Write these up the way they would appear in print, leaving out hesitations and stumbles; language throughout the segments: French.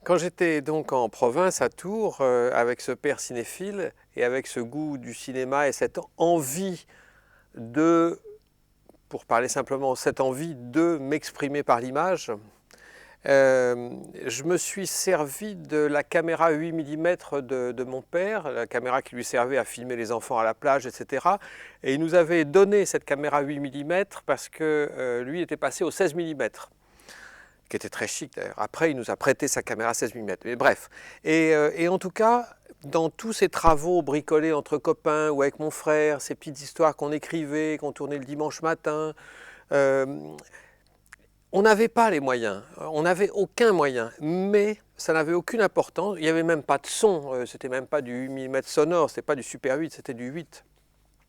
Quand j'étais donc en province à Tours, avec ce père cinéphile et avec ce goût du cinéma et cette envie de, pour parler simplement, cette envie de m'exprimer par l'image, je me suis servi de la caméra 8 mm de mon père, la caméra qui lui servait à filmer les enfants à la plage, etc. Et il nous avait donné cette caméra 8 mm parce que lui était passé au 16 mm. Qui était très chic d'ailleurs. Après, il nous a prêté sa caméra 16 mm. Mais bref. Et en tout cas, dans tous ces travaux bricolés entre copains ou avec mon frère, ces petites histoires qu'on écrivait, qu'on tournait le dimanche matin, euh, on n'avait pas les moyens. On n'avait aucun moyen. Mais ça n'avait aucune importance. Il n'y avait même pas de son. C'était même pas du 8 mm sonore. C'était pas du Super 8, c'était du 8.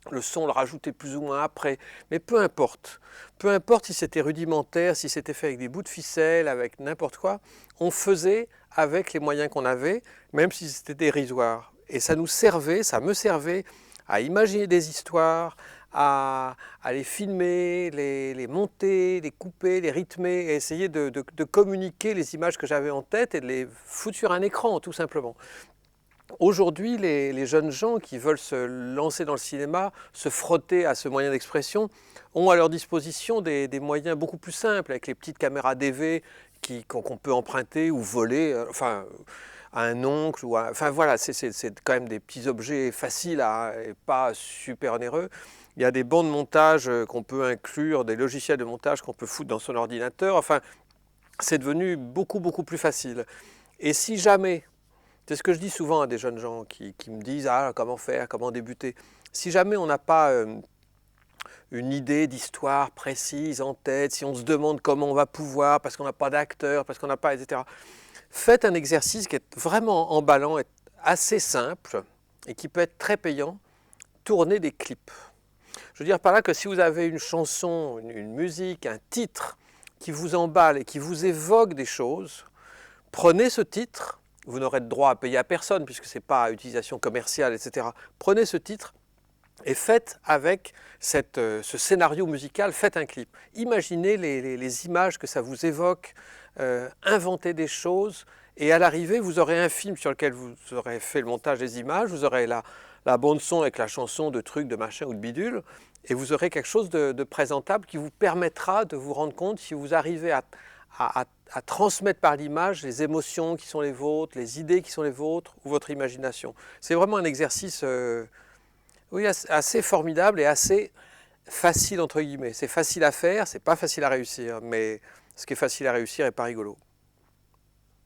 Le son, on le rajoutait plus ou moins après, mais peu importe. Peu importe si c'était rudimentaire, si c'était fait avec des bouts de ficelle, avec n'importe quoi, on faisait avec les moyens qu'on avait, même si c'était dérisoire. Et ça nous servait, ça me servait à imaginer des histoires, à les filmer, les monter, les couper, les rythmer, et essayer de communiquer les images que j'avais en tête et de les foutre sur un écran, tout simplement. Aujourd'hui, les jeunes gens qui veulent se lancer dans le cinéma, se frotter à ce moyen d'expression, ont à leur disposition des moyens beaucoup plus simples, avec les petites caméras DV qu'on peut emprunter ou voler, enfin, à un oncle. Enfin voilà, c'est quand même des petits objets faciles et pas super onéreux. Il y a des bancs de montage qu'on peut inclure, des logiciels de montage qu'on peut foutre dans son ordinateur. Enfin, c'est devenu beaucoup plus facile. Et si jamais... C'est ce que je dis souvent à des jeunes gens qui me disent « Ah, comment faire, comment débuter ?» Si jamais on n'a pas une idée d'histoire précise en tête, si on se demande comment on va pouvoir, parce qu'on n'a pas d'acteur, parce qu'on n'a pas, etc. Faites un exercice qui est vraiment emballant, est assez simple et qui peut être très payant. Tournez des clips. Je veux dire par là que si vous avez une chanson, une musique, un titre qui vous emballe et qui vous évoque des choses, prenez ce titre. Vous n'aurez de droit à payer à personne puisque ce n'est pas à utilisation commerciale, etc. Prenez ce titre et faites avec ce scénario musical, faites un clip. Imaginez les images que ça vous évoque, inventez des choses et à l'arrivée, vous aurez un film sur lequel vous aurez fait le montage des images, vous aurez la bande son avec la chanson de trucs, de machin ou de bidule et vous aurez quelque chose de présentable qui vous permettra de vous rendre compte si vous arrivez à transmettre par l'image les émotions qui sont les vôtres, les idées qui sont les vôtres ou votre imagination. C'est vraiment un exercice oui, assez formidable et assez facile entre guillemets. C'est facile à faire, c'est pas facile à réussir, mais ce qui est facile à réussir n'est pas rigolo.